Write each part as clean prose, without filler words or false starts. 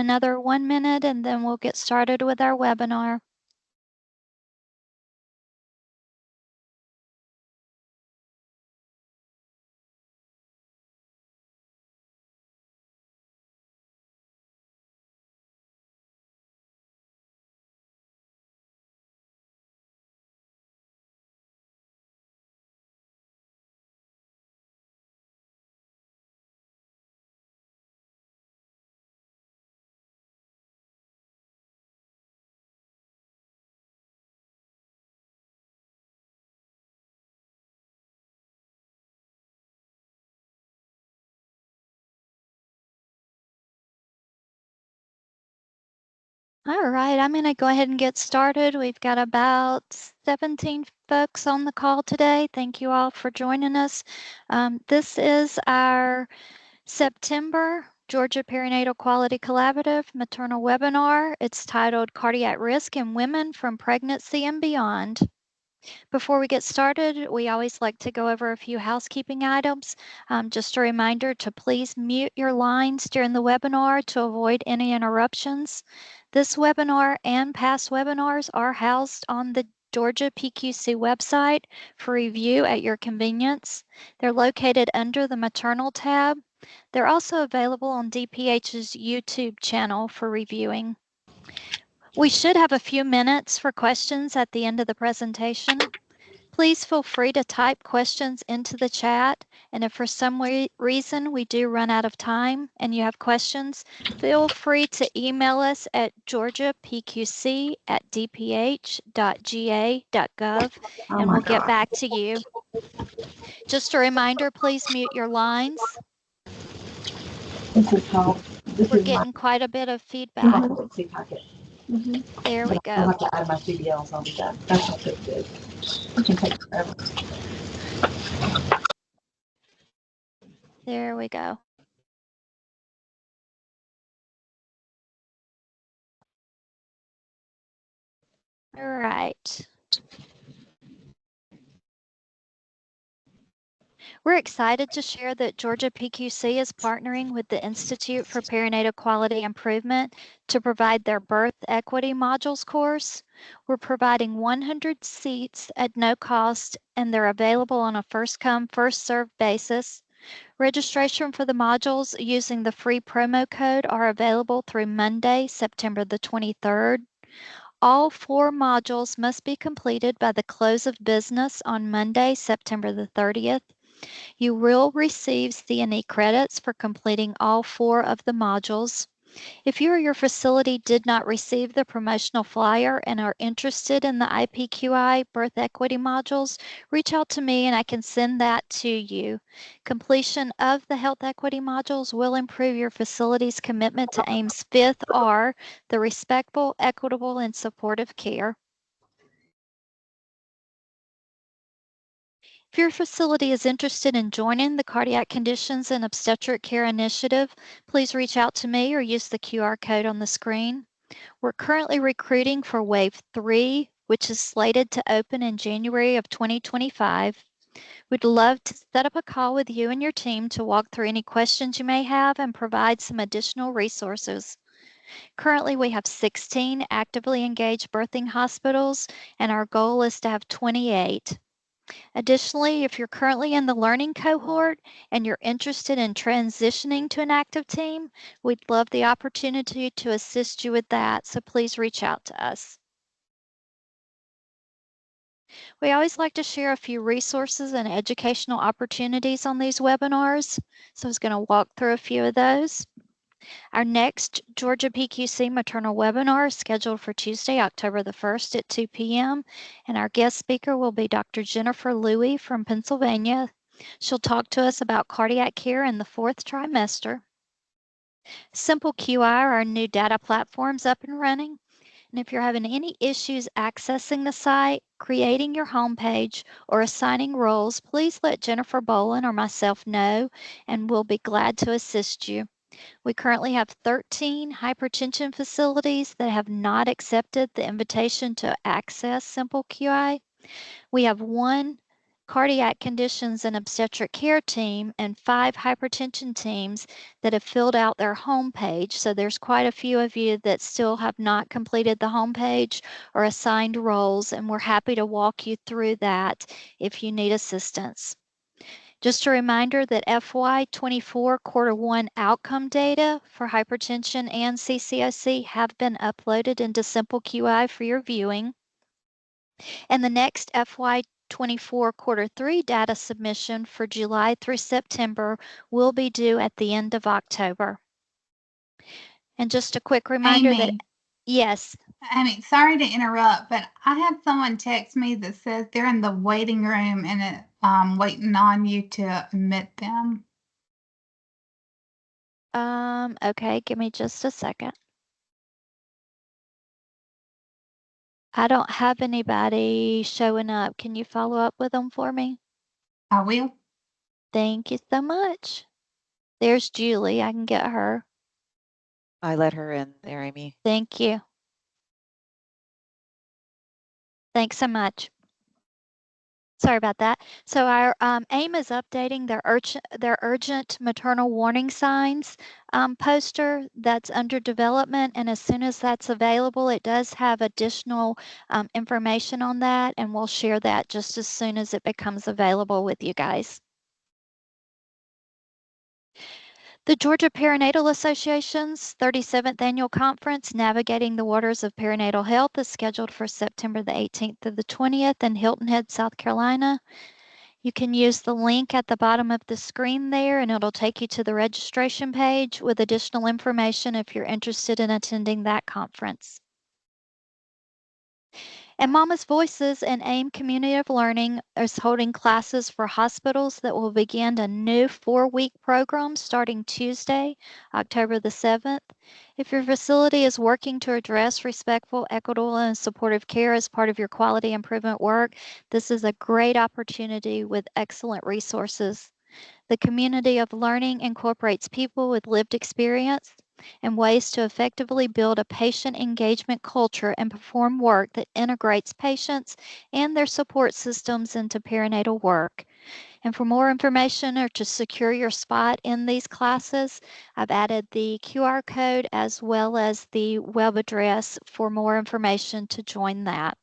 another 1 minute and then we'll get started with our webinar. All right, I'm going to go ahead and get started. We've got about 17 folks on the call today. Thank you all for joining us. This is our September Georgia Perinatal Quality Collaborative Maternal Webinar. It's titled Cardiac Risk in Women from Pregnancy and Beyond. Before we get started, we always like to go over a few housekeeping items. Just a reminder to please mute your lines during the webinar to avoid any interruptions. This webinar and past webinars are housed on the Georgia PQC website for review at your convenience. They're located under the Maternal tab. They're also available on DPH's YouTube channel for reviewing. We should have a few minutes for questions at the end of the presentation. Please feel free to type questions into the chat, and if for some reason we do run out of time and you have questions, feel free to email us at georgiapqc@dph.ga.gov and we'll get back to you. Just a reminder, please mute your lines. We're getting quite a bit of feedback. There we go. I'll have to add my CBLs. I'll be done. That's not good. It can take forever. There we go. All right. We're excited to share that Georgia PQC is partnering with the Institute for Perinatal Quality Improvement to provide their Birth Equity Modules course. We're providing 100 seats at no cost, and they're available on a first-come, first-served basis. Registration for the modules using the free promo code are available through Monday, September the 23rd. All 4 modules must be completed by the close of business on Monday, September the 30th. You will receive CNE credits for completing all 4 of the modules. If you or your facility did not receive the promotional flyer and are interested in the IPQI Birth Equity modules, reach out to me and I can send that to you. Completion of the Health Equity modules will improve your facility's commitment to AIM's 5th R, the respectful, equitable, and supportive care. If your facility is interested in joining the Cardiac Conditions and Obstetric Care Initiative, please reach out to me or use the QR code on the screen. We're currently recruiting for Wave 3, which is slated to open in January of 2025. We'd love to set up a call with you and your team to walk through any questions you may have and provide some additional resources. Currently, we have 16 actively engaged birthing hospitals, and our goal is to have 28. Additionally, if you're currently in the learning cohort and you're interested in transitioning to an active team, we'd love the opportunity to assist you with that, so please reach out to us. We always like to share a few resources and educational opportunities on these webinars, so I was going to walk through a few of those. Our next Georgia PQC maternal webinar is scheduled for Tuesday, October the 1st at 2 p.m. and our guest speaker will be Dr. Jennifer Louie from Pennsylvania. She'll talk to us about cardiac care in the 4th trimester. Simple QI, our new data platform's up and running. And if you're having any issues accessing the site, creating your homepage, or assigning roles, please let Jennifer Boland or myself know, and we'll be glad to assist you. We currently have 13 hypertension facilities that have not accepted the invitation to access Simple QI. We have 1 cardiac conditions and obstetric care team and 5 hypertension teams that have filled out their homepage. So there's quite a few of you that still have not completed the homepage or assigned roles, and we're happy to walk you through that if you need assistance. Just a reminder that FY24 quarter one outcome data for hypertension and CCOC have been uploaded into Simple QI for your viewing. And the next FY24 quarter three data submission for July through September will be due at the end of October. And just a quick reminder that, Amy, yes, sorry to interrupt, but I had someone text me that says they're in the waiting room and waiting on you to admit them. okay, give me just a second. I don't have anybody showing up. Can you follow up with them for me? I will. Thank you so much. There's Julie. I can get her. I let her in there, Amy. Thank you. Thanks so much. Sorry about that. So our AIM is updating their urgent maternal warning signs poster that's under development, and as soon as that's available, it does have additional information on that, and we'll share that just as soon as it becomes available with you guys. The Georgia Perinatal Association's 37th Annual Conference, Navigating the Waters of Perinatal Health, is scheduled for September the 18th through the 20th in Hilton Head, South Carolina. You can use the link at the bottom of the screen there, and it'll take you to the registration page with additional information if you're interested in attending that conference. And Mama's Voices and AIM Community of Learning is holding classes for hospitals that will begin a new 4-week program starting Tuesday, October the 7th. If your facility is working to address respectful, equitable, and supportive care as part of your quality improvement work, this is a great opportunity with excellent resources. The community of learning incorporates people with lived experience and ways to effectively build a patient engagement culture and perform work that integrates patients and their support systems into perinatal work. And for more information or to secure your spot in these classes, I've added the QR code as well as the web address for more information to join that.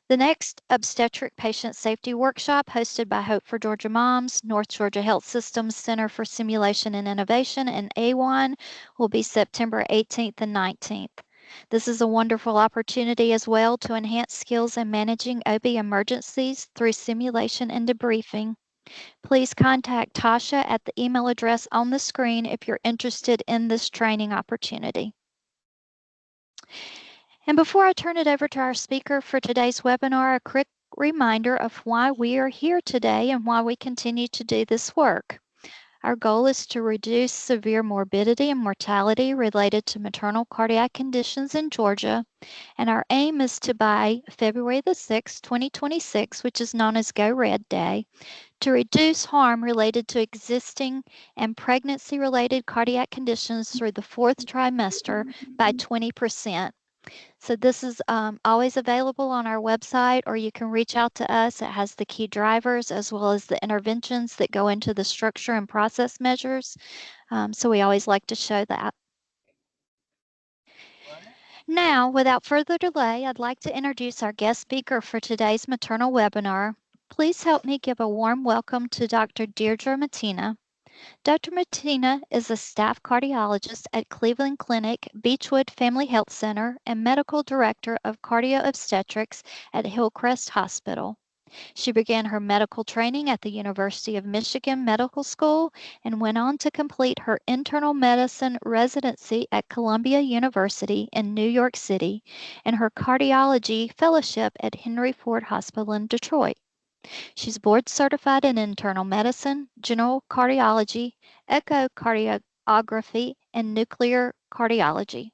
The next obstetric patient safety workshop, hosted by Hope for Georgia Moms, North Georgia Health Systems Center for Simulation and Innovation, and AWAN, will be September 18th and 19th. This is a wonderful opportunity as well to enhance skills in managing OB emergencies through simulation and debriefing. Please contact Tasha at the email address on the screen if you're interested in this training opportunity. And before I turn it over to our speaker for today's webinar, a quick reminder of why we are here today and why we continue to do this work. Our goal is to reduce severe morbidity and mortality related to maternal cardiac conditions in Georgia, and our aim is to, by February the 6th, 2026, which is known as Go Red Day, to reduce harm related to existing and pregnancy-related cardiac conditions through the 4th trimester by 20%. So this is always available on our website, or you can reach out to us. It has the key drivers as well as the interventions that go into the structure and process measures. So we always like to show that. Now, without further delay, I'd like to introduce our guest speaker for today's maternal webinar. Please help me give a warm welcome to Dr. Deirdre Mattina. Dr. Mattina is a staff cardiologist at Cleveland Clinic, Beechwood Family Health Center, and medical director of cardio-obstetrics at Hillcrest Hospital. She began her medical training at the University of Michigan Medical School and went on to complete her internal medicine residency at Columbia University in New York City and her cardiology fellowship at Henry Ford Hospital in Detroit. She's board certified in internal medicine, general cardiology, echocardiography, and nuclear cardiology.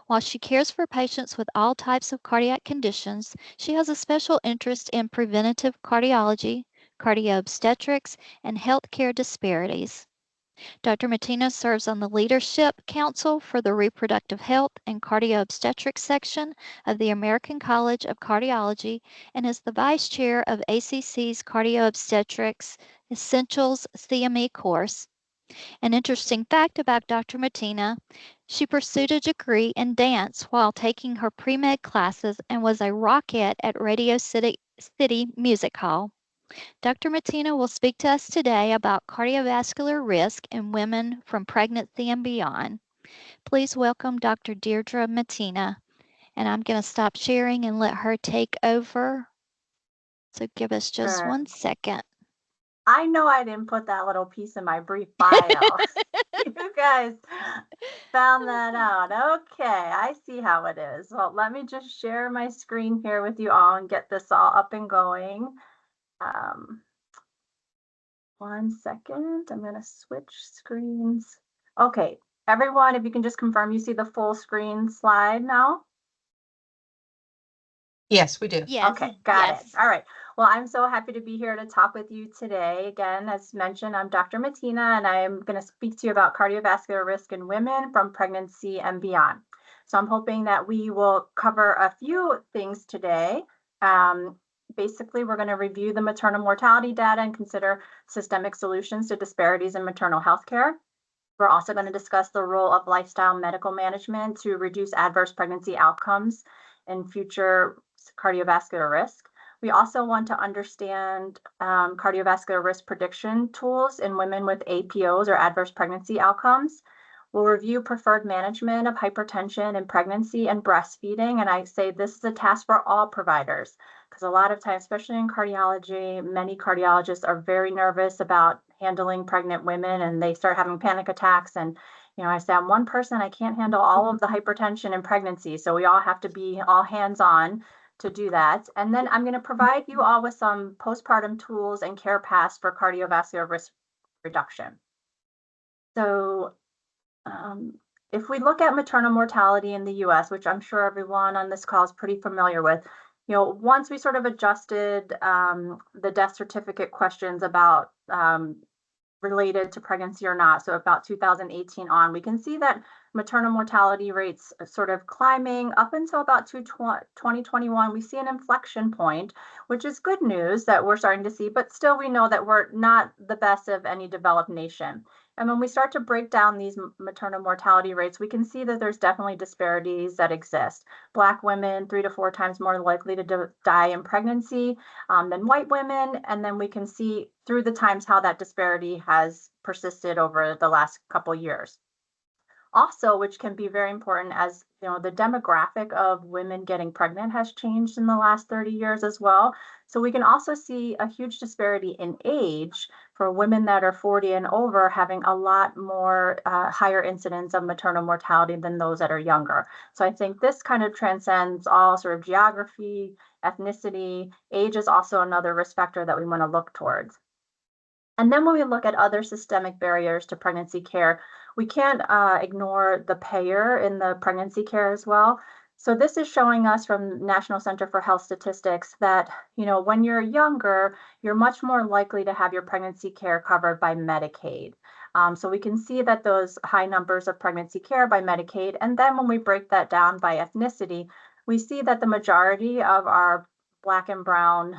While she cares for patients with all types of cardiac conditions, she has a special interest in preventative cardiology, cardiobstetrics, and healthcare disparities. Dr. Mattina serves on the Leadership Council for the Reproductive Health and Cardio-Obstetrics section of the American College of Cardiology and is the Vice Chair of ACC's Cardio-Obstetrics Essentials CME course. An interesting fact about Dr. Mattina, she pursued a degree in dance while taking her pre-med classes and was a rockette at Radio City Music Hall. Dr. Mattina will speak to us today about cardiovascular risk in women from pregnancy and beyond. Please welcome Dr. Deirdre Mattina. And I'm going to stop sharing and let her take over. So give us just Sure. 1 second. I know I didn't put that little piece in my brief bio. You guys found that out. Okay, I see how it is. Well, let me just share my screen here with you all and get this all up and going. 1 second, I'm gonna switch screens. Okay, everyone, if you can just confirm you see the full screen slide now. Yes, we do. Yes. Okay, got yes. it. All right. Well, I'm so happy to be here to talk with you today. Again, as mentioned, I'm Dr. Mattina, and I'm going to speak to you about cardiovascular risk in women from pregnancy and beyond. So I'm hoping that we will cover a few things today. Basically, we're going to review the maternal mortality data and consider systemic solutions to disparities in maternal health care. We're also going to discuss the role of lifestyle medical management to reduce adverse pregnancy outcomes and future cardiovascular risk. We also want to understand cardiovascular risk prediction tools in women with APOs or adverse pregnancy outcomes. We'll review preferred management of hypertension in pregnancy and breastfeeding. And I say this is a task for all providers because a lot of times, especially in cardiology, many cardiologists are very nervous about handling pregnant women and they start having panic attacks. And, I say I'm one person, I can't handle all of the hypertension in pregnancy. So we all have to be all hands on to do that. And then I'm going to provide you all with some postpartum tools and care paths for cardiovascular risk reduction. So if we look at maternal mortality in the US, which I'm sure everyone on this call is pretty familiar with, once we sort of adjusted the death certificate questions about related to pregnancy or not, so about 2018 on, we can see that maternal mortality rates sort of climbing up until about 2021. We see an inflection point, which is good news that we're starting to see, but still we know that we're not the best of any developed nation. And when we start to break down these maternal mortality rates, we can see that there's definitely disparities that exist. Black women 3 to 4 times more likely to die in pregnancy than white women. And then we can see through the times how that disparity has persisted over the last couple years. Also, which can be very important, as the demographic of women getting pregnant has changed in the last 30 years as well. So we can also see a huge disparity in age for women that are 40 and over having a lot more higher incidence of maternal mortality than those that are younger. So I think this kind of transcends all sort of geography, ethnicity. Age is also another risk factor that we want to look towards. And then when we look at other systemic barriers to pregnancy care, we can't ignore the payer in the pregnancy care as well. So this is showing us from National Center for Health Statistics that, when you're younger, you're much more likely to have your pregnancy care covered by Medicaid. So we can see that those high numbers of pregnancy care by Medicaid. And then when we break that down by ethnicity, we see that the majority of our Black and Brown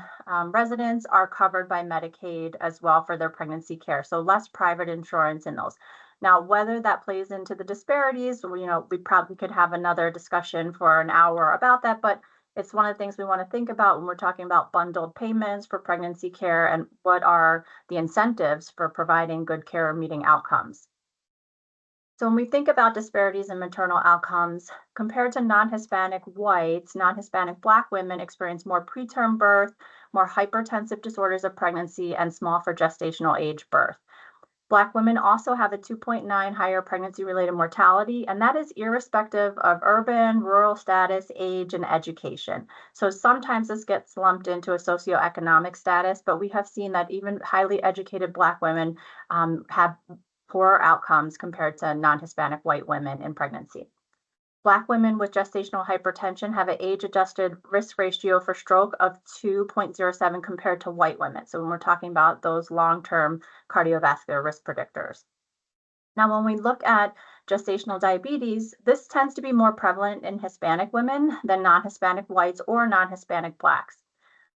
residents are covered by Medicaid as well for their pregnancy care. So less private insurance in those. Now, whether that plays into the disparities, we probably could have another discussion for an hour about that, but it's one of the things we want to think about when we're talking about bundled payments for pregnancy care and what are the incentives for providing good care or meeting outcomes. So when we think about disparities in maternal outcomes, compared to non-Hispanic whites, non-Hispanic Black women experience more preterm birth, more hypertensive disorders of pregnancy, and small for gestational age birth. Black women also have a 2.9 higher pregnancy-related mortality, and that is irrespective of urban, rural status, age, and education. So sometimes this gets lumped into a socioeconomic status, but we have seen that even highly educated Black women have poorer outcomes compared to non-Hispanic white women in pregnancy. Black women with gestational hypertension have an age-adjusted risk ratio for stroke of 2.07 compared to white women. So when we're talking about those long-term cardiovascular risk predictors. Now, when we look at gestational diabetes, this tends to be more prevalent in Hispanic women than non-Hispanic whites or non-Hispanic Blacks.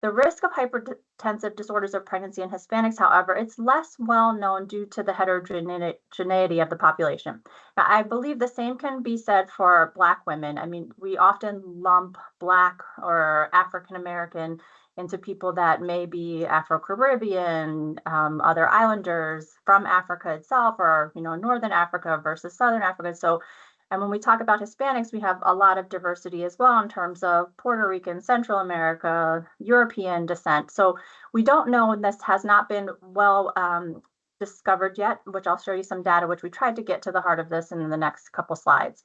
The risk of hypertensive disorders of pregnancy in Hispanics, however, it's less well known due to the heterogeneity of the population. Now, I believe the same can be said for Black women. I mean, we often lump Black or African American into people that may be Afro-Caribbean, other islanders from Africa itself, or Northern Africa versus Southern Africa. So, and when we talk about Hispanics, we have a lot of diversity as well in terms of Puerto Rican, Central America, European descent. So we don't know, and this has not been well discovered yet, which I'll show you some data, which we tried to get to the heart of this in the next couple slides.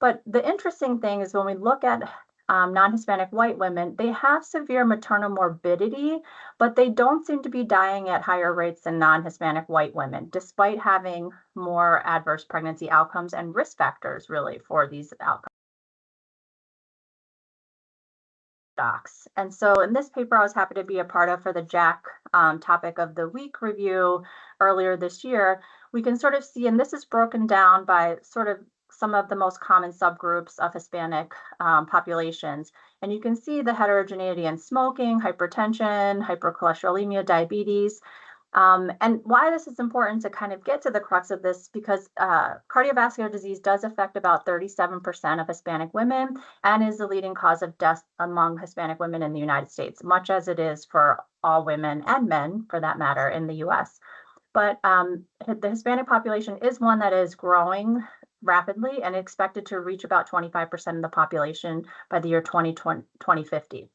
But the interesting thing is when we look at non-Hispanic white women, they have severe maternal morbidity, but they don't seem to be dying at higher rates than non-Hispanic white women, despite having more adverse pregnancy outcomes and risk factors really for these outcomes. Docs. And so in this paper, I was happy to be a part of for the JACC topic of the week review earlier this year. We can sort of see, and this is broken down by sort of some of the most common subgroups of Hispanic populations. And you can see the heterogeneity in smoking, hypertension, hypercholesterolemia, diabetes. And why this is important to kind of get to the crux of this, because cardiovascular disease does affect about 37% of Hispanic women and is the leading cause of death among Hispanic women in the United States, much as it is for all women and men, for that matter, in the US. But the Hispanic population is one that is growing rapidly and expected to reach about 25% of the population by the year 2050.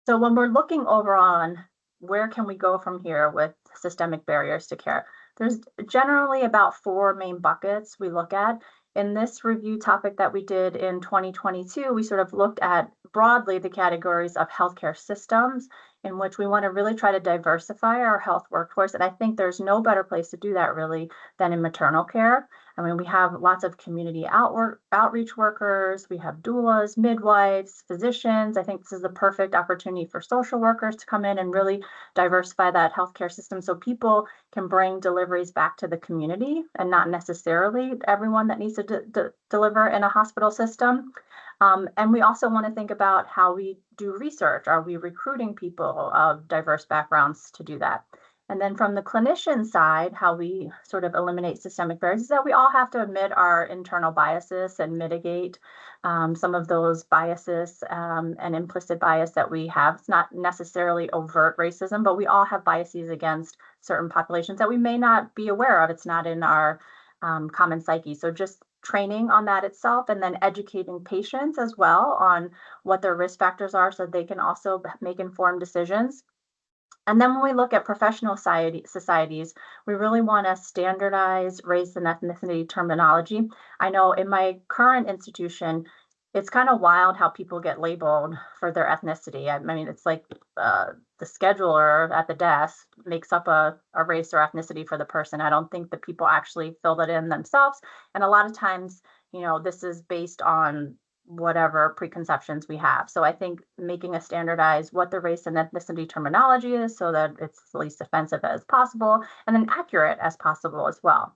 So when we're looking overall on where can we go from here with systemic barriers to care, there's generally about 4 main buckets we look at. In this review topic that we did in 2022, we sort of looked at broadly the categories of healthcare systems in which we want to really try to diversify our health workforce. And I think there's no better place to do that really than in maternal care. I mean, we have lots of community outreach workers, we have doulas, midwives, physicians. I think this is the perfect opportunity for social workers to come in and really diversify that healthcare system so people can bring deliveries back to the community and not necessarily everyone that needs to deliver in a hospital system. And we also want to think about how we do research. Are we recruiting people of diverse backgrounds to do that? And then from the clinician side, how we sort of eliminate systemic barriers is that we all have to admit our internal biases and mitigate some of those biases and implicit bias that we have. It's not necessarily overt racism, but we all have biases against certain populations that we may not be aware of. It's not in our common psyche. So just training on that itself, and then educating patients as well on what their risk factors are so they can also make informed decisions. And then when we look at professional societies, we really want to standardize race and ethnicity terminology. I know in my current institution, it's kind of wild how people get labeled for their ethnicity. I mean, it's like the scheduler at the desk makes up a race or ethnicity for the person. I don't think that people actually fill that in themselves. And a lot of times, this is based on whatever preconceptions we have. So I think making a standardized what the race and ethnicity terminology is so that it's the least offensive as possible and then accurate as possible as well.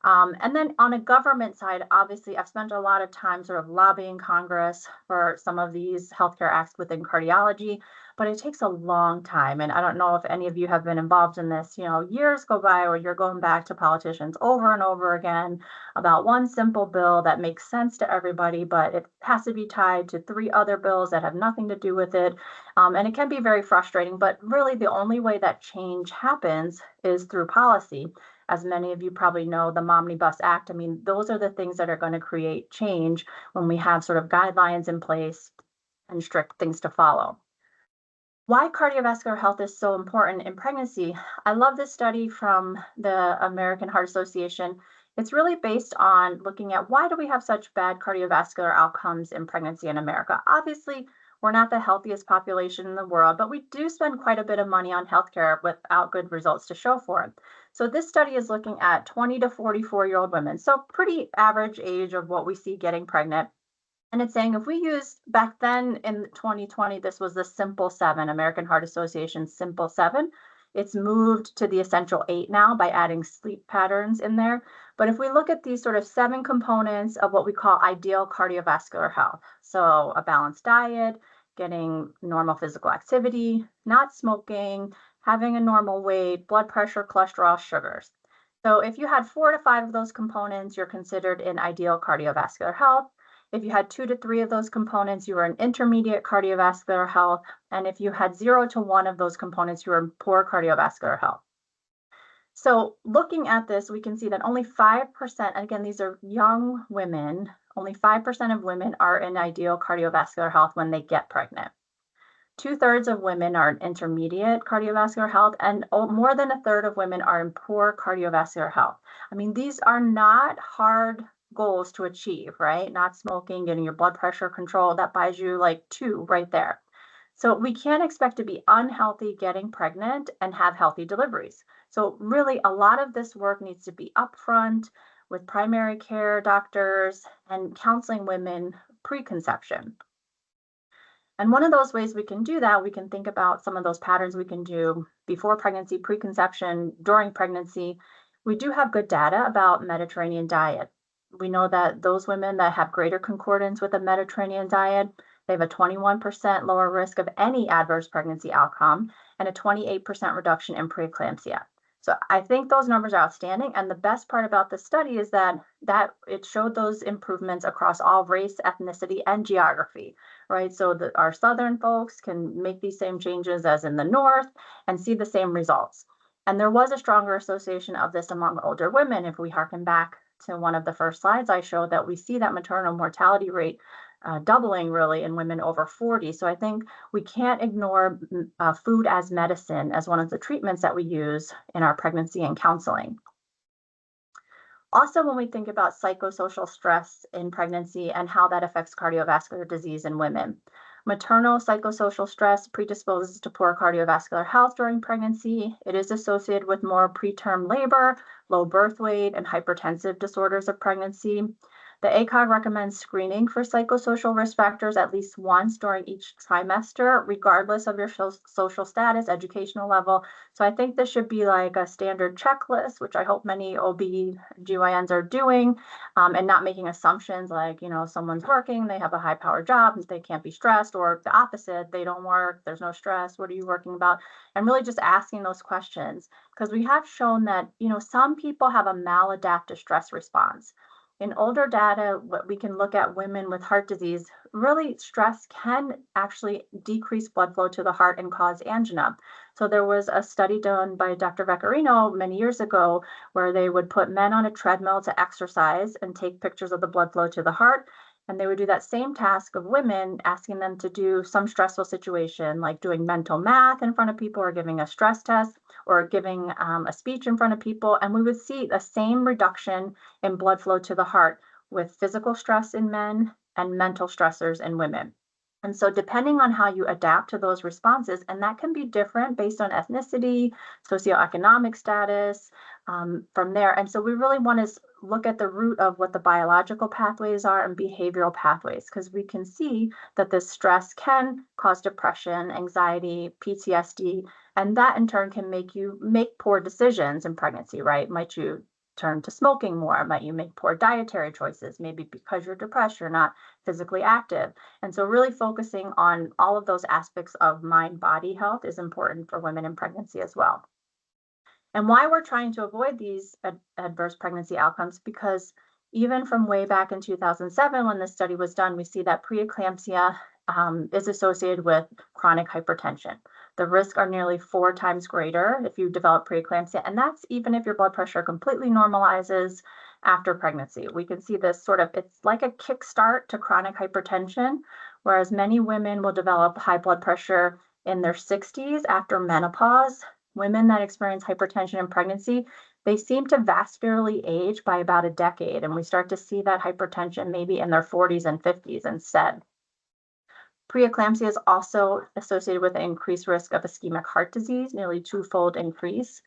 And then on a government side, obviously, I've spent a lot of time sort of lobbying Congress for some of these healthcare acts within cardiology, but it takes a long time. And I don't know if any of you have been involved in this. Years go by where you're going back to politicians over and over again about one simple bill that makes sense to everybody, but it has to be tied to 3 other bills that have nothing to do with it. And it can be very frustrating, but really the only way that change happens is through policy. As many of you probably know, the Omnibus Act, I mean, those are the things that are going to create change when we have sort of guidelines in place and strict things to follow. Why cardiovascular health is so important in pregnancy. I love this study from the American Heart Association. It's really based on looking at why do we have such bad cardiovascular outcomes in pregnancy in America. Obviously, we're not the healthiest population in the world, but we do spend quite a bit of money on healthcare without good results to show for it. So this study is looking at 20 to 44-year-old women, so pretty average age of what we see getting pregnant. And it's saying if we use back then in 2020, this was the Simple 7, American Heart Association Simple 7. It's moved to the essential 8 now by adding sleep patterns in there. But if we look at these sort of 7 components of what we call ideal cardiovascular health, so a balanced diet, getting normal physical activity, not smoking, having a normal weight, blood pressure, cholesterol, sugars. So if you had 4 to 5 of those components, you're considered in ideal cardiovascular health. If you had 2 to 3 of those components, you were in intermediate cardiovascular health. And if you had 0 to 1 of those components, you were in poor cardiovascular health. So looking at this, we can see that only 5%, and again, these are young women, only 5% of women are in ideal cardiovascular health when they get pregnant. 2/3 of women are in intermediate cardiovascular health, and more than a third of women are in poor cardiovascular health. I mean, these are not hard goals to achieve, right? Not smoking, getting your blood pressure controlled, that buys you like 2 right there. So we can't expect to be unhealthy getting pregnant and have healthy deliveries. So really, a lot of this work needs to be upfront with primary care doctors and counseling women pre-conception. And one of those ways we can do that, we can think about some of those patterns we can do before pregnancy, preconception, during pregnancy. We do have good data about Mediterranean diet. We know that those women that have greater concordance with a Mediterranean diet, they have a 21% lower risk of any adverse pregnancy outcome and a 28% reduction in preeclampsia. So I think those numbers are outstanding. And the best part about this study is that it showed those improvements across all race, ethnicity, and geography, right? So that our Southern folks can make these same changes as in the North and see the same results. And there was a stronger association of this among older women. If we harken back to one of the first slides I showed, that we see that maternal mortality rate doubling really in women over 40. So I think we can't ignore food as medicine as one of the treatments that we use in our pregnancy and counseling. Also, when we think about psychosocial stress in pregnancy and how that affects cardiovascular disease in women, maternal psychosocial stress predisposes to poor cardiovascular health during pregnancy. It is associated with more preterm labor, low birth weight, and hypertensive disorders of pregnancy. The ACOG recommends screening for psychosocial risk factors at least once during each trimester, regardless of your social status, educational level. So I think this should be like a standard checklist, which I hope many OB/GYNs are doing, and not making assumptions like, someone's working, they have a high-powered job, they can't be stressed, or the opposite, they don't work, there's no stress, what are you working about? And really just asking those questions, because we have shown that, some people have a maladaptive stress response. In older data, what we can look at women with heart disease, really stress can actually decrease blood flow to the heart and cause angina. So there was a study done by Dr. Vaccarino many years ago where they would put men on a treadmill to exercise and take pictures of the blood flow to the heart. And they would do that same task of women, asking them to do some stressful situation, like doing mental math in front of people or giving a stress test or giving a speech in front of people. And we would see the same reduction in blood flow to the heart with physical stress in men and mental stressors in women. And so depending on how you adapt to those responses, and that can be different based on ethnicity, socioeconomic status, from there. And so we really want to look at the root of what the biological pathways are and behavioral pathways, because we can see that this stress can cause depression, anxiety, PTSD, and that in turn can make you make poor decisions in pregnancy, right? Might you turn to smoking more? Might you make poor dietary choices? Maybe because you're depressed, you're not physically active. And so really focusing on all of those aspects of mind-body health is important for women in pregnancy as well. And why we're trying to avoid these adverse pregnancy outcomes, because even from way back in 2007, when this study was done, we see that preeclampsia is associated with chronic hypertension. The risks are nearly 4 times greater if you develop preeclampsia, and that's even if your blood pressure completely normalizes after pregnancy. We can see this it's like a kickstart to chronic hypertension, whereas many women will develop high blood pressure in their 60s after menopause. Women that experience hypertension in pregnancy, they seem to vascularly age by about a decade, and we start to see that hypertension maybe in their 40s and 50s instead. Preeclampsia is also associated with an increased risk of ischemic heart disease, nearly 2-fold increase.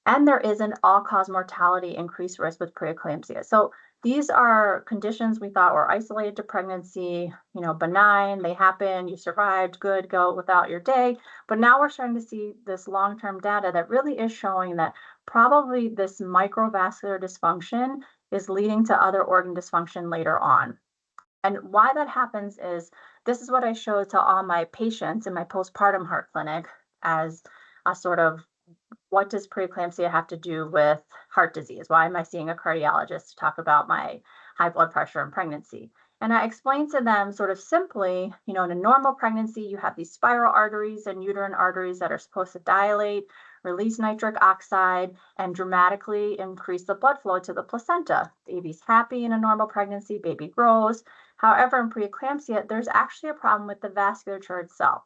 And there is an all-cause mortality increased risk with preeclampsia. So these are conditions we thought were isolated to pregnancy, benign, they happen, you survived, good, go without your day. But now we're starting to see this long-term data that really is showing that probably this microvascular dysfunction is leading to other organ dysfunction later on. And why that happens is this is what I show to all my patients in my postpartum heart clinic as a sort of what does preeclampsia have to do with heart disease? Why am I seeing a cardiologist to talk about my high blood pressure and pregnancy? And I explain to them sort of simply, in a normal pregnancy, you have these spiral arteries and uterine arteries that are supposed to dilate, release nitric oxide, and dramatically increase the blood flow to the placenta. Baby's happy in a normal pregnancy, baby grows. However, in preeclampsia, there's actually a problem with the vasculature itself.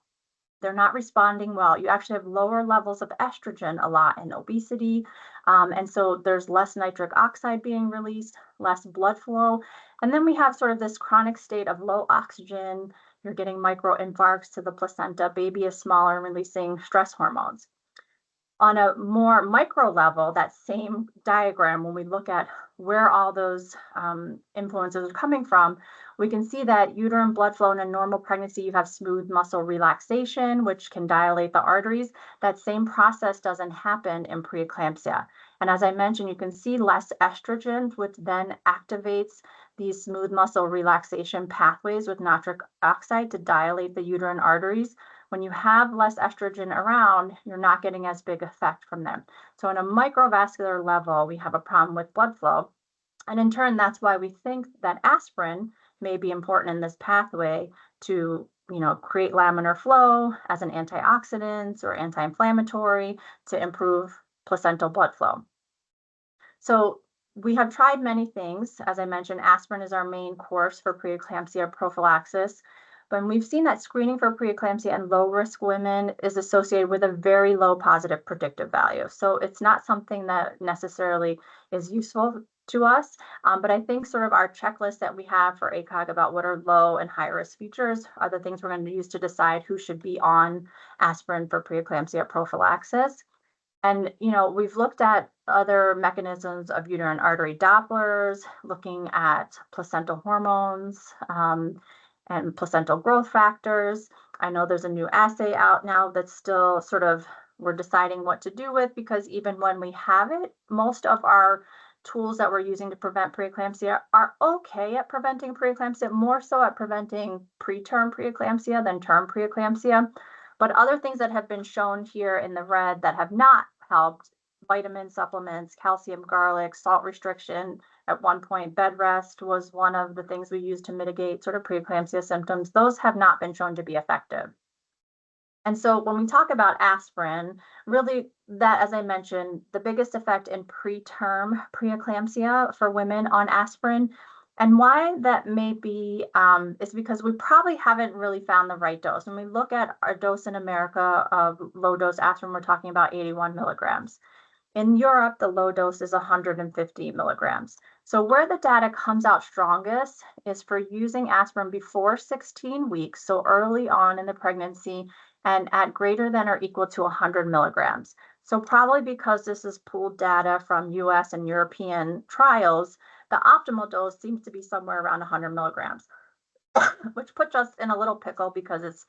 They're not responding well. You actually have lower levels of estrogen a lot in obesity. And so there's less nitric oxide being released, less blood flow. And then we have sort of this chronic state of low oxygen. You're getting microinfarcts to the placenta. Baby is smaller, releasing stress hormones. On a more micro level, that same diagram, when we look at where all those influences are coming from, we can see that uterine blood flow in a normal pregnancy, you have smooth muscle relaxation, which can dilate the arteries. That same process doesn't happen in preeclampsia. And as I mentioned, you can see less estrogen, which then activates these smooth muscle relaxation pathways with nitric oxide to dilate the uterine arteries. When you have less estrogen around, you're not getting as big effect from them. So on a microvascular level, we have a problem with blood flow. And in turn, that's why we think that aspirin may be important in this pathway to, create laminar flow as an antioxidant or anti-inflammatory to improve placental blood flow. So we have tried many things. As I mentioned, aspirin is our main course for preeclampsia prophylaxis. But we've seen that screening for preeclampsia in low-risk women is associated with a very low positive predictive value. So it's not something that necessarily is useful to us. But I think sort of our checklist that we have for ACOG about what are low and high risk features are the things we're going to use to decide who should be on aspirin for preeclampsia prophylaxis. And, we've looked at other mechanisms of uterine artery Dopplers, looking at placental hormones and placental growth factors. I know there's a new assay out now that's still sort of, we're deciding what to do with, because even when we have it, most of our tools that we're using to prevent preeclampsia are okay at preventing preeclampsia, more so at preventing preterm preeclampsia than term preeclampsia. But other things that have been shown here in the red that have not helped, vitamin supplements, calcium garlic, salt restriction. At one point, bed rest was one of the things we used to mitigate sort of preeclampsia symptoms. Those have not been shown to be effective. And so when we talk about aspirin, really that, as I mentioned, the biggest effect in preterm preeclampsia for women on aspirin. And why that may be is because we probably haven't really found the right dose. When we look at our dose in America of low dose aspirin, we're talking about 81 milligrams. In Europe, the low dose is 150 milligrams. So where the data comes out strongest is for using aspirin before 16 weeks, so early on in the pregnancy, and at greater than or equal to 100 milligrams. So probably because this is pooled data from US and European trials, the optimal dose seems to be somewhere around 100 milligrams, which puts us in a little pickle because it's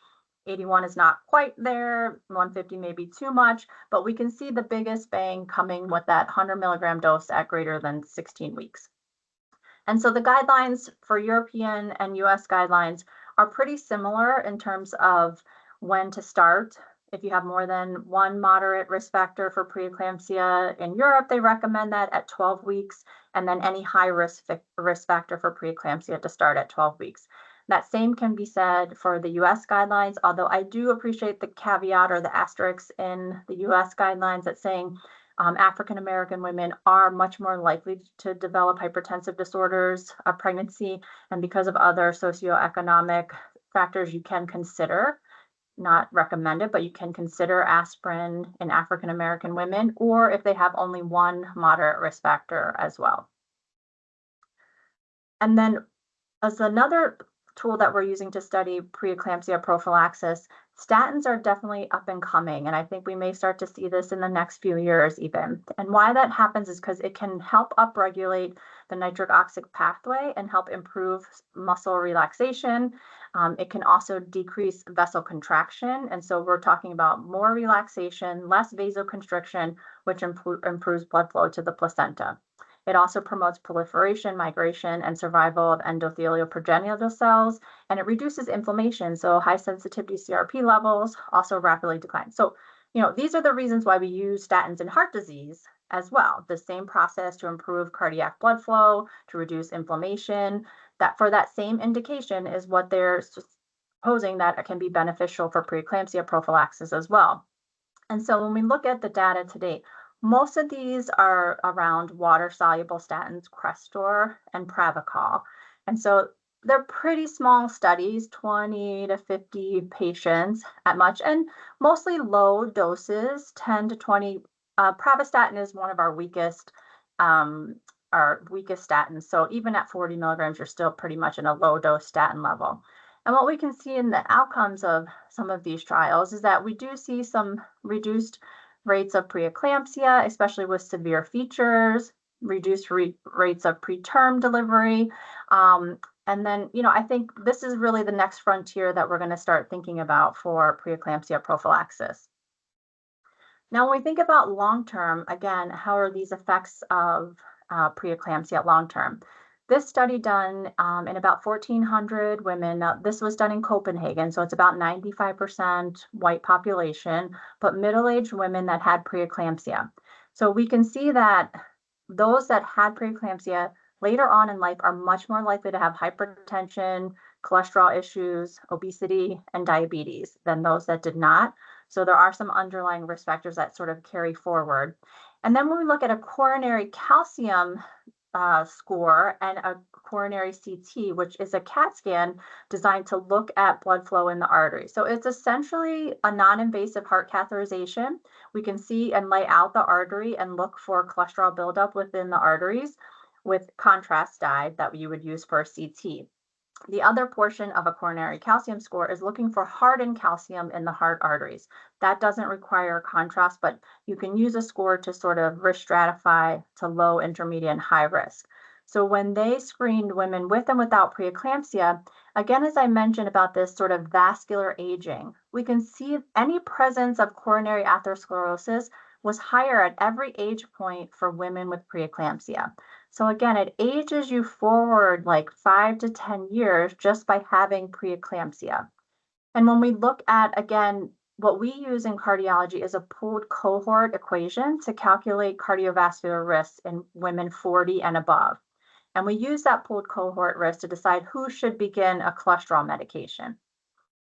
81 is not quite there, 150 may be too much, but we can see the biggest bang coming with that 100 milligram dose at greater than 16 weeks. And so the guidelines for European and US guidelines are pretty similar in terms of when to start. If you have more than one moderate risk factor for preeclampsia in Europe, they recommend that at 12 weeks, and then any high risk factor for preeclampsia to start at 12 weeks. That same can be said for the US guidelines, although I do appreciate the caveat or the asterisk in the US guidelines that's saying African American women are much more likely to develop hypertensive disorders of pregnancy, and because of other socioeconomic factors, you can consider, not recommended, but you can consider aspirin in African American women, or if they have only one moderate risk factor as well. And then as another tool that we're using to study preeclampsia prophylaxis, statins are definitely up and coming. And I think we may start to see this in the next few years even. And why that happens is because it can help upregulate the nitric oxide pathway and help improve muscle relaxation. It can also decrease vessel contraction. And so we're talking about more relaxation, less vasoconstriction, which improves blood flow to the placenta. It also promotes proliferation, migration, and survival of endothelial progenitor cells, and it reduces inflammation. So high sensitivity CRP levels also rapidly decline. So, these are the reasons why we use statins in heart disease as well. The same process to improve cardiac blood flow, to reduce inflammation, that for that same indication is what they're supposing that it can be beneficial for preeclampsia prophylaxis as well. And so when we look at the data to date, most of these are around water-soluble statins, Crestor and Pravachol. And so they're pretty small studies, 20 to 50 patients at much, and mostly low doses, 10 to 20. Pravastatin is one of our weakest statins. So even at 40 milligrams, you're still pretty much in a low dose statin level. And what we can see in the outcomes of some of these trials is that we do see some reduced rates of preeclampsia, especially with severe features, reduced rates of preterm delivery. And then, I think this is really the next frontier that we're going to start thinking about for preeclampsia prophylaxis. Now, when we think about long-term, again, how are these effects of preeclampsia long-term? This study done in about 1,400 women. Now, this was done in Copenhagen, so it's about 95% white population, but middle-aged women that had preeclampsia. So we can see that those that had preeclampsia later on in life are much more likely to have hypertension, cholesterol issues, obesity, and diabetes than those that did not. So there are some underlying risk factors that sort of carry forward. And then when we look at a coronary calcium score and a coronary CT, which is a CAT scan designed to look at blood flow in the artery. So it's essentially a non-invasive heart catheterization. We can see and lay out the artery and look for cholesterol buildup within the arteries with contrast dye that you would use for a CT. The other portion of a coronary calcium score is looking for hardened calcium in the heart arteries. That doesn't require contrast, but you can use a score to sort of risk stratify to low, intermediate, and high risk. So when they screened women with and without preeclampsia, again, as I mentioned about this sort of vascular aging, we can see any presence of coronary atherosclerosis was higher at every age point for women with preeclampsia. So again, it ages you forward like 5 to 10 years just by having preeclampsia. And when we look at, again, what we use in cardiology is a pooled cohort equation to calculate cardiovascular risks in women 40 and above. And we use that pooled cohort risk to decide who should begin a cholesterol medication.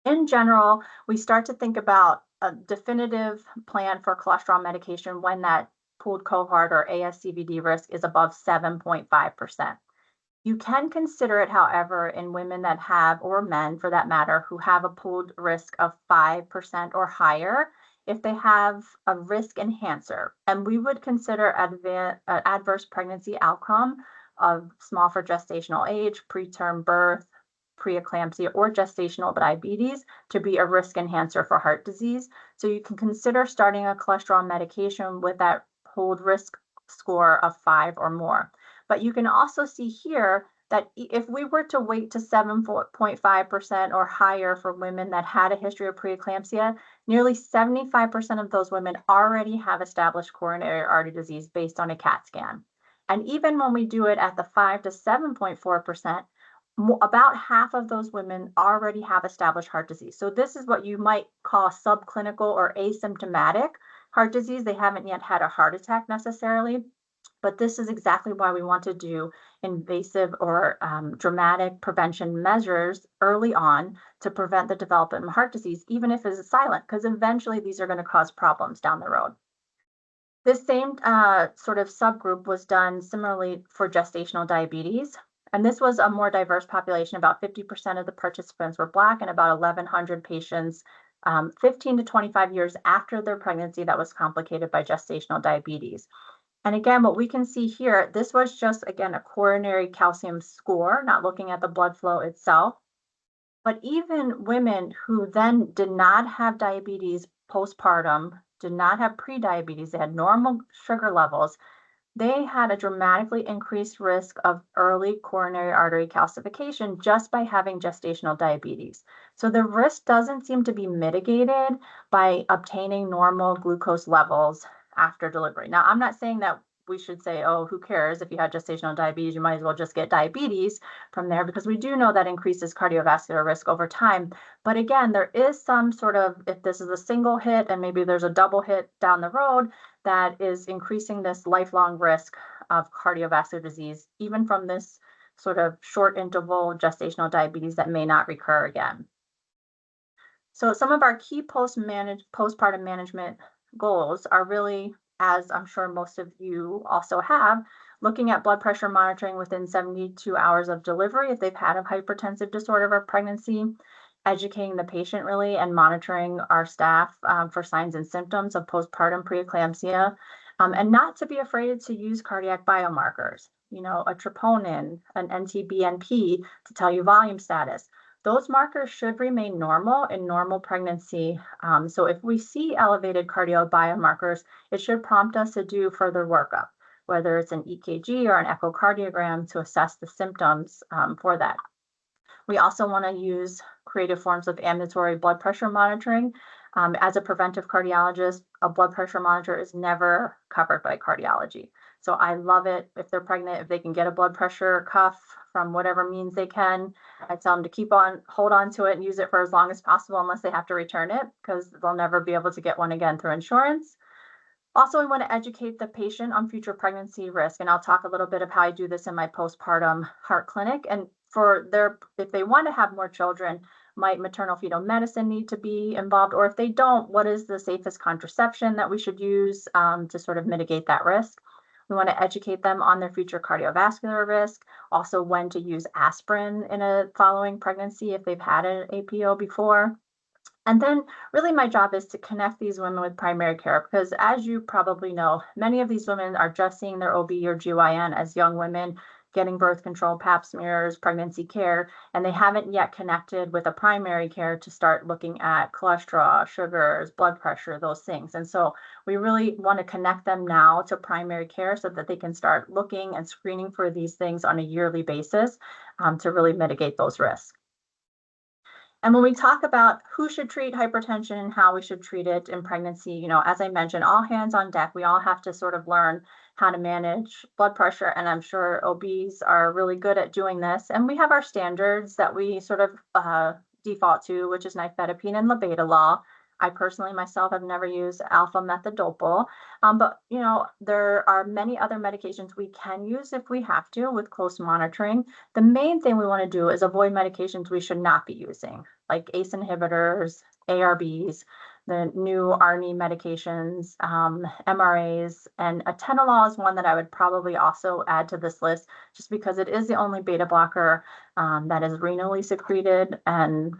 In general, we start to think about a definitive plan for cholesterol medication when that pooled cohort or ASCVD risk is above 7.5%. You can consider it, however, in women that have, or men for that matter, who have a pooled risk of 5% or higher if they have a risk enhancer. And we would consider adverse pregnancy outcome of small for gestational age, preterm birth, preeclampsia, or gestational diabetes to be a risk enhancer for heart disease. So you can consider starting a cholesterol medication with that pooled risk score of 5 or more. But you can also see here that if we were to wait to 7.5% or higher for women that had a history of preeclampsia, nearly 75% of those women already have established coronary artery disease based on a CAT scan. And even when we do it at the 5 to 7.4%, about half of those women already have established heart disease. So this is what you might call subclinical or asymptomatic heart disease. They haven't yet had a heart attack necessarily, but this is exactly why we want to do invasive or dramatic prevention measures early on to prevent the development of heart disease, even if it's silent, because eventually these are going to cause problems down the road. This same sort of subgroup was done similarly for gestational diabetes. And this was a more diverse population. About 50% of the participants were Black and about 1,100 patients 15 to 25 years after their pregnancy that was complicated by gestational diabetes. And again, what we can see here, this was just, again, a coronary calcium score, not looking at the blood flow itself. But even women who then did not have diabetes postpartum, did not have prediabetes, they had normal sugar levels, they had a dramatically increased risk of early coronary artery calcification just by having gestational diabetes. So the risk doesn't seem to be mitigated by obtaining normal glucose levels after delivery. Now, I'm not saying that we should say, oh, who cares? If you had gestational diabetes, you might as well just get diabetes from there, because we do know that increases cardiovascular risk over time. But again, there is some sort of, if this is a single hit and maybe there's a double hit down the road, that is increasing this lifelong risk of cardiovascular disease, even from this sort of short interval gestational diabetes that may not recur again. So some of our key postpartum management goals are really, as I'm sure most of you also have, looking at blood pressure monitoring within 72 hours of delivery if they've had a hypertensive disorder of pregnancy, educating the patient really and monitoring our staff for signs and symptoms of postpartum preeclampsia, and not to be afraid to use cardiac biomarkers, a troponin, an NT-BNP to tell you volume status. Those markers should remain normal in normal pregnancy. So if we see elevated cardio biomarkers, it should prompt us to do further workup, whether it's an EKG or an echocardiogram to assess the symptoms for that. We also want to use creative forms of ambulatory blood pressure monitoring. As a preventive cardiologist, a blood pressure monitor is never covered by cardiology. So I love it if they're pregnant, if they can get a blood pressure cuff from whatever means they can. I tell them to hold on to it and use it for as long as possible unless they have to return it, because they'll never be able to get one again through insurance. Also, we want to educate the patient on future pregnancy risk, and I'll talk a little bit of how I do this in my postpartum heart clinic. And if they want to have more children, might maternal fetal medicine need to be involved? Or if they don't, what is the safest contraception that we should use to sort of mitigate that risk? We want to educate them on their future cardiovascular risk, also when to use aspirin in a following pregnancy if they've had an APO before. And then really my job is to connect these women with primary care, because as you probably know, many of these women are just seeing their OB or GYN as young women, getting birth control, pap smears, pregnancy care, and they haven't yet connected with a primary care to start looking at cholesterol, sugars, blood pressure, those things. And so we really want to connect them now to primary care so that they can start looking and screening for these things on a yearly basis to really mitigate those risks. And when we talk about who should treat hypertension and how we should treat it in pregnancy, as I mentioned, all hands on deck. We all have to sort of learn how to manage blood pressure. And I'm sure OBs are really good at doing this. And we have our standards that we sort of default to, which is nifedipine and labetalol. I personally myself have never used alpha methodopol, but there are many other medications we can use if we have to with close monitoring. The main thing we want to do is avoid medications we should not be using, like ACE inhibitors, ARBs, the new ARNI medications, MRAs, and atenolol is one that I would probably also add to this list, just because it is the only beta blocker that is renally secreted, and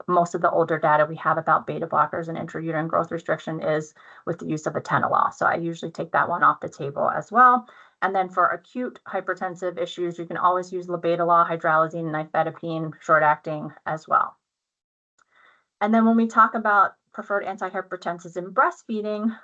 most of the older data we have about beta blockers and intrauterine growth restriction is with the use of atenolol. So I usually take that one off the table as well. And then for acute hypertensive issues, you can always use labetalol, hydralazine, nifedipine, short-acting as well. And then when we talk about preferred antihypertensives in breastfeeding,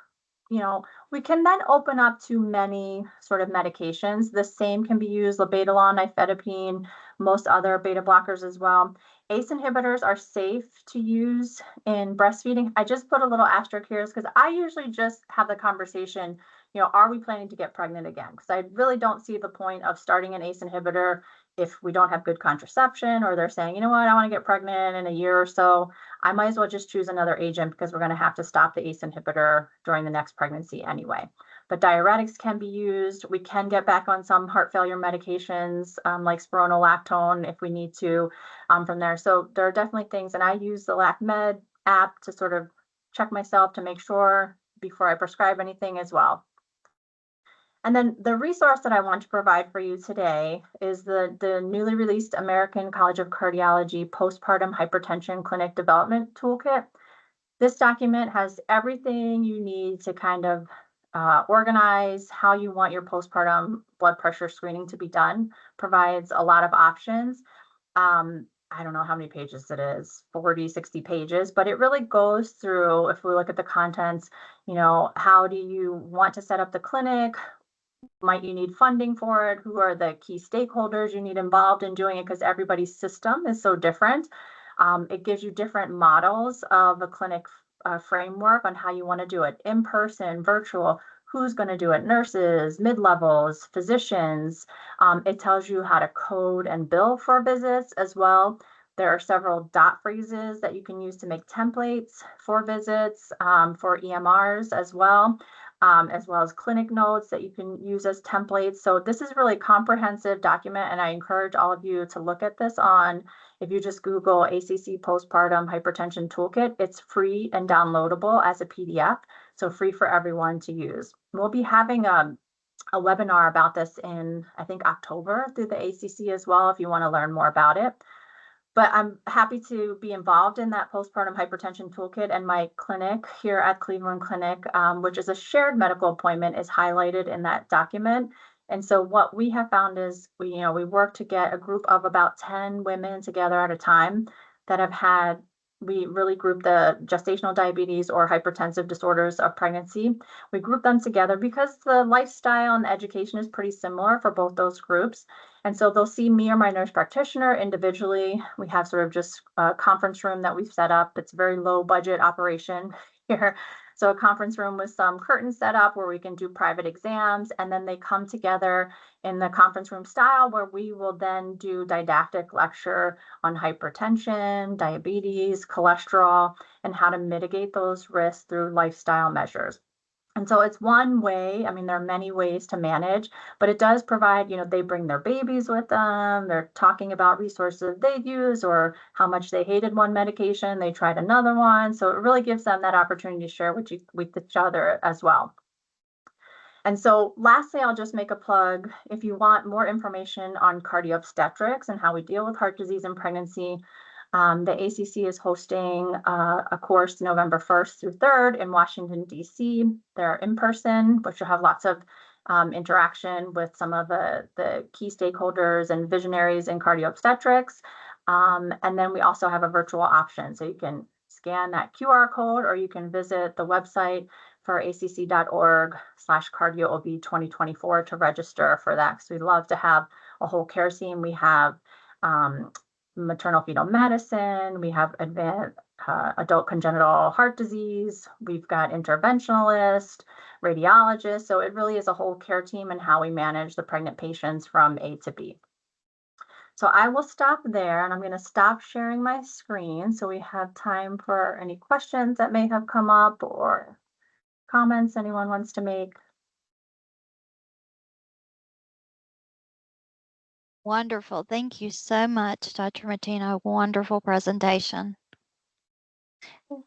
we can then open up to many sort of medications. The same can be used, labetalol, nifedipine, most other beta blockers as well. ACE inhibitors are safe to use in breastfeeding. I just put a little asterisk here because I usually just have the conversation, are we planning to get pregnant again? Because I really don't see the point of starting an ACE inhibitor if we don't have good contraception, or they're saying, you know what, I want to get pregnant in a year or so. I might as well just choose another agent because we're going to have to stop the ACE inhibitor during the next pregnancy anyway. But diuretics can be used. We can get back on some heart failure medications like spironolactone if we need to from there. So there are definitely things, and I use the LactMed app to sort of check myself to make sure before I prescribe anything as well. And then the resource that I want to provide for you today is the newly released American College of Cardiology Postpartum Hypertension Clinic Development Toolkit. This document has everything you need to kind of organize how you want your postpartum blood pressure screening to be done, provides a lot of options. I don't know how many pages it is, 40, 60 pages, but it really goes through, if we look at the contents, how do you want to set up the clinic? Might you need funding for it? Who are the key stakeholders you need involved in doing it? Because everybody's system is so different. It gives you different models of a clinic framework on how you want to do it, in person, virtual, who's going to do it, nurses, mid-levels, physicians. It tells you how to code and bill for visits as well. There are several dot phrases that you can use to make templates for visits, for EMRs as well as clinic notes that you can use as templates. So this is really a comprehensive document, and I encourage all of you to look at this if you just Google ACC Postpartum Hypertension Toolkit, it's free and downloadable as a PDF, so free for everyone to use. We'll be having a webinar about this in, I think, October through the ACC as well, if you want to learn more about it. But I'm happy to be involved in that postpartum hypertension toolkit, and my clinic here at Cleveland Clinic, which is a shared medical appointment, is highlighted in that document. And so what we have found is we work to get a group of about 10 women together at a time that we really group the gestational diabetes or hypertensive disorders of pregnancy. We group them together because the lifestyle and the education is pretty similar for both those groups. And so they'll see me or my nurse practitioner individually. We have sort of just a conference room that we've set up. It's a very low budget operation here. So a conference room with some curtains set up where we can do private exams, and then they come together in the conference room style where we will then do didactic lecture on hypertension, diabetes, cholesterol, and how to mitigate those risks through lifestyle measures. And so it's one way. I mean, there are many ways to manage, but it does provide, they bring their babies with them. They're talking about resources they use or how much they hated one medication. They tried another one. So it really gives them that opportunity to share with each other as well. And so lastly, I'll just make a plug. If you want more information on cardio-obstetrics and how we deal with heart disease in pregnancy, the ACC is hosting a course November 1st through 3rd in Washington, D.C. They're in person, but you'll have lots of interaction with some of the key stakeholders and visionaries in cardio-obstetrics. And then we also have a virtual option. So you can scan that QR code, or you can visit the website for acc.org/cardioOB 2024 to register for that, because we'd love to have a whole care team. We have maternal fetal medicine, we have advanced adult congenital heart disease, we've got interventionalists, radiologists. So it really is a whole care team and how we manage the pregnant patients from A to B. So I will stop there, and I'm going to stop sharing my screen so we have time for any questions that may have come up or comments anyone wants to make. Wonderful. Thank you so much, Dr. Martina. Wonderful presentation.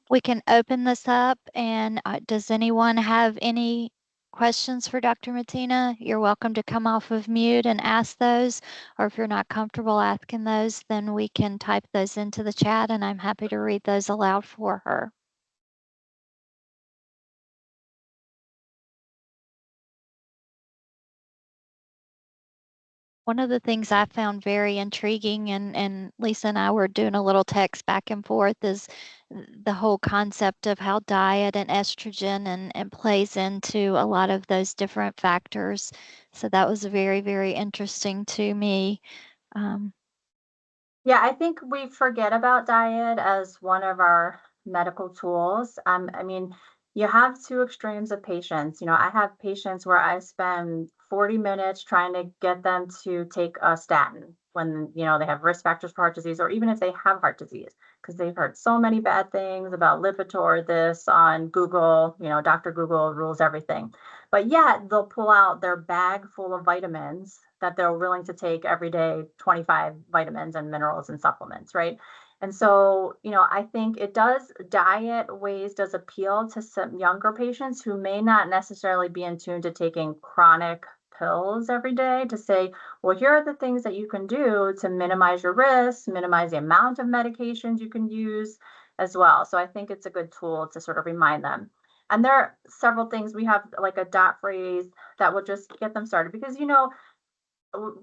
We can open this up, and does anyone have any questions for Dr. Martina? You're welcome to come off of mute and ask those, or if you're not comfortable asking those, then we can type those into the chat, and I'm happy to read those aloud for her. One of the things I found very intriguing, and Lisa and I were doing a little text back and forth, is the whole concept of how diet and estrogen and plays into a lot of those different factors. So that was very, very interesting to me. Yeah, I think we forget about diet as one of our medical tools. I mean, you have two extremes of patients. I have patients where I spend 40 minutes trying to get them to take a statin when, they have risk factors for heart disease, or even if they have heart disease, because they've heard so many bad things about Lipitor, this on Google, Dr. Google rules everything. But yet they'll pull out their bag full of vitamins that they're willing to take every day, 25 vitamins and minerals and supplements, right? And so, I think diet ways does appeal to some younger patients who may not necessarily be in tune to taking chronic pills every day, to say, well, here are the things that you can do to minimize your risks, minimize the amount of medications you can use as well. So I think it's a good tool to sort of remind them. And there are several things. We have like a dot phrase that will just get them started, because,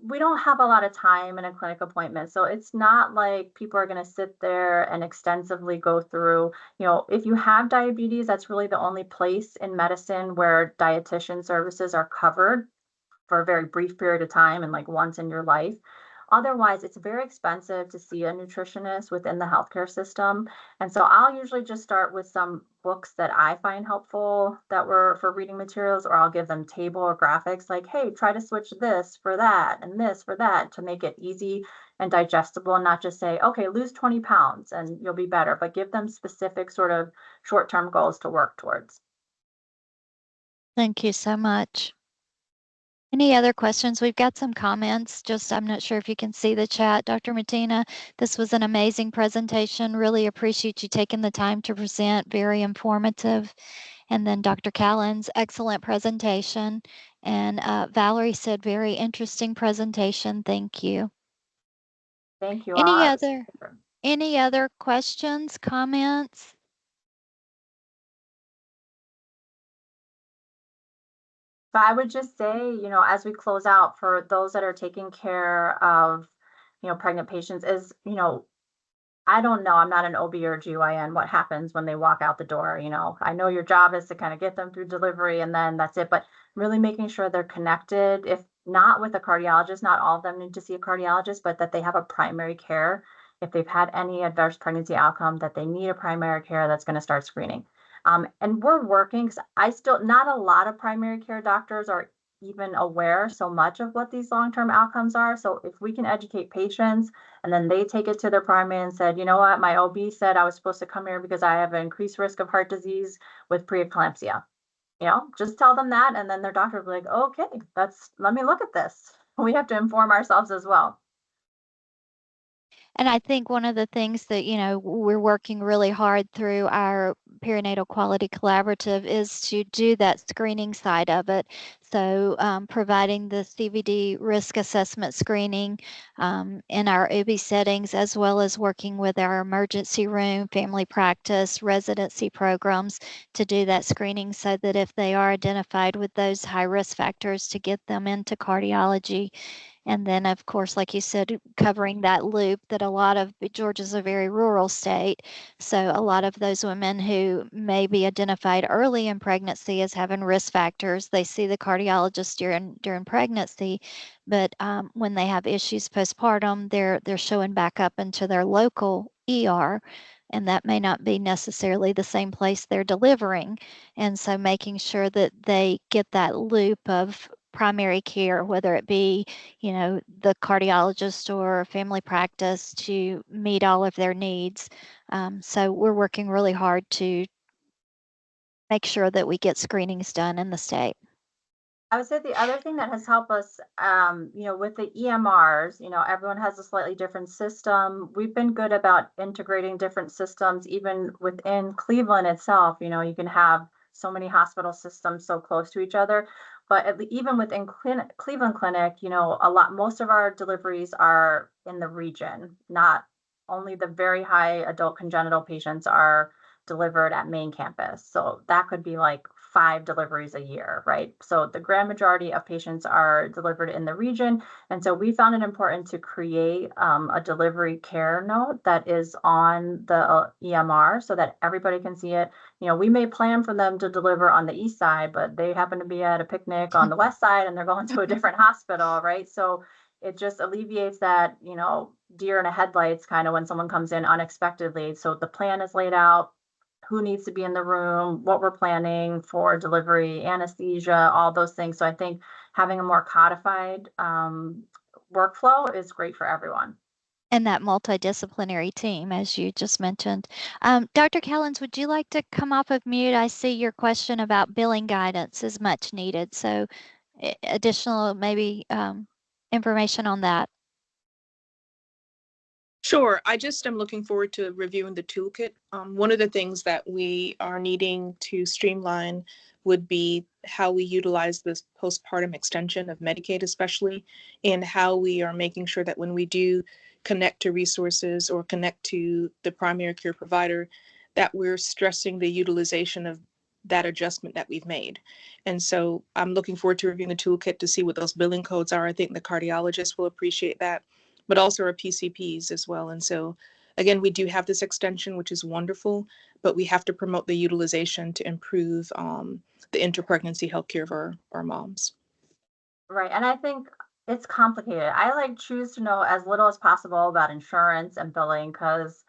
we don't have a lot of time in a clinic appointment. So it's not like people are going to sit there and extensively go through, if you have diabetes, that's really the only place in medicine where dietitian services are covered for a very brief period of time and like once in your life. Otherwise, it's very expensive to see a nutritionist within the healthcare system. And so I'll usually just start with some books that I find helpful that were for reading materials, or I'll give them table or graphics like, hey, try to switch this for that and this for that to make it easy and digestible, and not just say, okay, lose 20 pounds and you'll be better, but give them specific sort of short-term goals to work towards. Thank you so much. Any other questions? We've got some comments. Just, I'm not sure if you can see the chat. Dr. Martina, this was an amazing presentation. Really appreciate you taking the time to present. Very informative. And then Dr. Callan's excellent presentation. And Valerie said, very interesting presentation. Thank you. Thank you Any all. other questions, comments? So I would just say, as we close out, for those that are taking care of, pregnant patients, is, I don't know, I'm not an OB or GYN, what happens when they walk out the door. I know your job is to kind of get them through delivery and then that's it, but really making sure they're connected, if not with a cardiologist, not all of them need to see a cardiologist, but that they have a primary care. If they've had any adverse pregnancy outcome, that they need a primary care that's going to start screening. And we're working, 'cause not a lot of primary care doctors are even aware so much of what these long-term outcomes are. So if we can educate patients and then they take it to their primary and said, you know what, my OB said I was supposed to come here because I have an increased risk of heart disease with preeclampsia. Just tell them that, and then their doctor will be like, okay, let me look at this. We have to inform ourselves as well. And I think one of the things that, we're working really hard through our perinatal quality collaborative is to do that screening side of it. So providing the CVD risk assessment screening in our OB settings, as well as working with our emergency room, family practice, residency programs to do that screening, so that if they are identified with those high risk factors, to get them into cardiology. And then, of course, like you said, covering that loop that a lot of Georgia's a very rural state. So a lot of those women who may be identified early in pregnancy as having risk factors, they see the cardiologist during pregnancy, but when they have issues postpartum, they're showing back up into their local ER. And that may not be necessarily the same place they're delivering. And so making sure that they get that loop of primary care, whether it be, the cardiologist or family practice, to meet all of their needs. So we're working really hard to make sure that we get screenings done in the state. I would say the other thing that has helped us, with the EMRs, everyone has a slightly different system. We've been good about integrating different systems, even within Cleveland itself. You can have so many hospital systems so close to each other. But even within Cleveland Clinic, most of our deliveries are in the region. Not only the very high adult congenital patients are delivered at main campus. So that could be like 5 deliveries a year, right? So the grand majority of patients are delivered in the region. And so we found it important to create a delivery care note that is on the EMR so that everybody can see it. We may plan for them to deliver on the east side, but they happen to be at a picnic on the west side and they're going to a different hospital, right? So it just alleviates that, deer in a headlights kind of when someone comes in unexpectedly. So the plan is laid out, who needs to be in the room, what we're planning for delivery, anesthesia, all those things. So I think having a more codified workflow is great for everyone. And that multidisciplinary team, as you just mentioned. Dr. Callens, would you like to come off of mute? I see your question about billing guidance is much needed. So additional maybe information on that. Sure. I just am looking forward to reviewing the toolkit. One of the things that we are needing to streamline would be how we utilize this postpartum extension of Medicaid, especially, and how we are making sure that when we do connect to resources or connect to the primary care provider, that we're stressing the utilization of that adjustment that we've made. And so I'm looking forward to reviewing the toolkit to see what those billing codes are. I think the cardiologists will appreciate that, but also our PCPs as well. And so again, we do have this extension, which is wonderful, but we have to promote the utilization to improve the interpregnancy healthcare of our moms. Right. And I think it's complicated. I choose to know as little as possible about insurance and billing because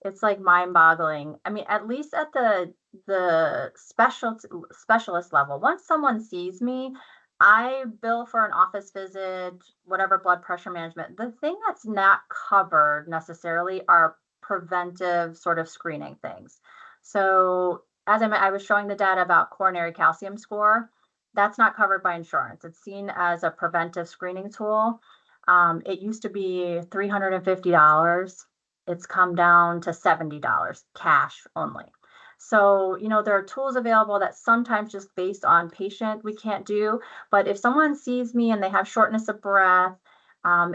it's like mind-boggling. I mean, at least at the specialist level, once someone sees me, I bill for an office visit, whatever blood pressure management. The thing that's not covered necessarily are preventive sort of screening things. So as I was showing the data about coronary calcium score, that's not covered by insurance. It's seen as a preventive screening tool. It used to be $350. It's come down to $70 cash only. So, there are tools available that sometimes just based on patient we can't do. But if someone sees me and they have shortness of breath,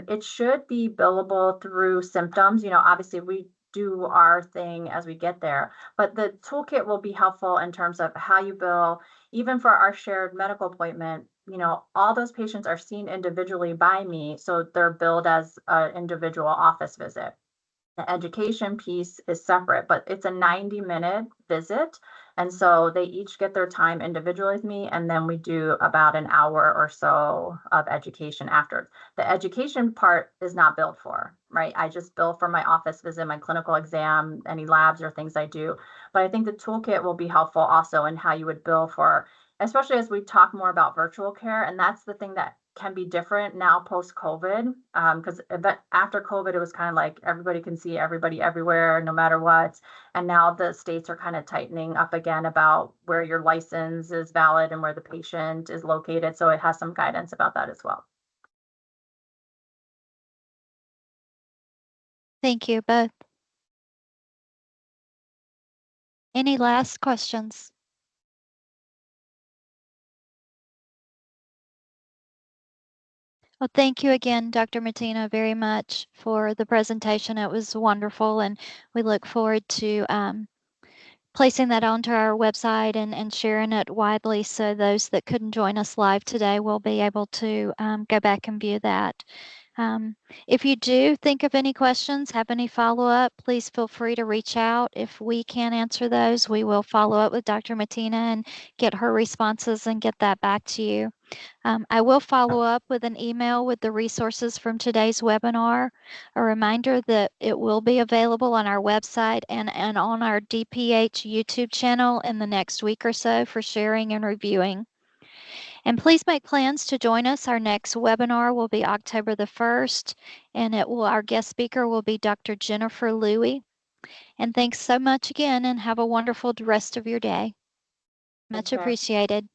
it should be billable through symptoms. Obviously we do our thing as we get there, but the toolkit will be helpful in terms of how you bill, even for our shared medical appointment. All those patients are seen individually by me, so they're billed as an individual office visit. The education piece is separate, but it's a 90-minute visit. And so they each get their time individually with me, and then we do about an hour or so of education after. The education part is not billed for, right? I just bill for my office visit, my clinical exam, any labs or things I do. But I think the toolkit will be helpful also in how you would bill for, especially as we talk more about virtual care. And that's the thing that can be different now post-COVID, because after COVID, it was kind of like everybody can see everybody everywhere, no matter what. And now the states are kind of tightening up again about where your license is valid and where the patient is located. So it has some guidance about that as well. Thank you both. Any last questions? Well, thank you again, Dr. Martina, very much for the presentation. It was wonderful, and we look forward to placing that onto our website and sharing it widely so those that couldn't join us live today will be able to go back and view that. If you do think of any questions, have any follow-up, please feel free to reach out. If we can't answer those, we will follow up with Dr. Martina and get her responses and get that back to you. I will follow up with an email with the resources from today's webinar. A reminder that it will be available on our website and on our DPH YouTube channel in the next week or so for sharing and reviewing. And please make plans to join us. Our next webinar will be October the 1st, and our guest speaker will be Dr. Jennifer Louie. And thanks so much again, and have a wonderful rest of your day. Much appreciated.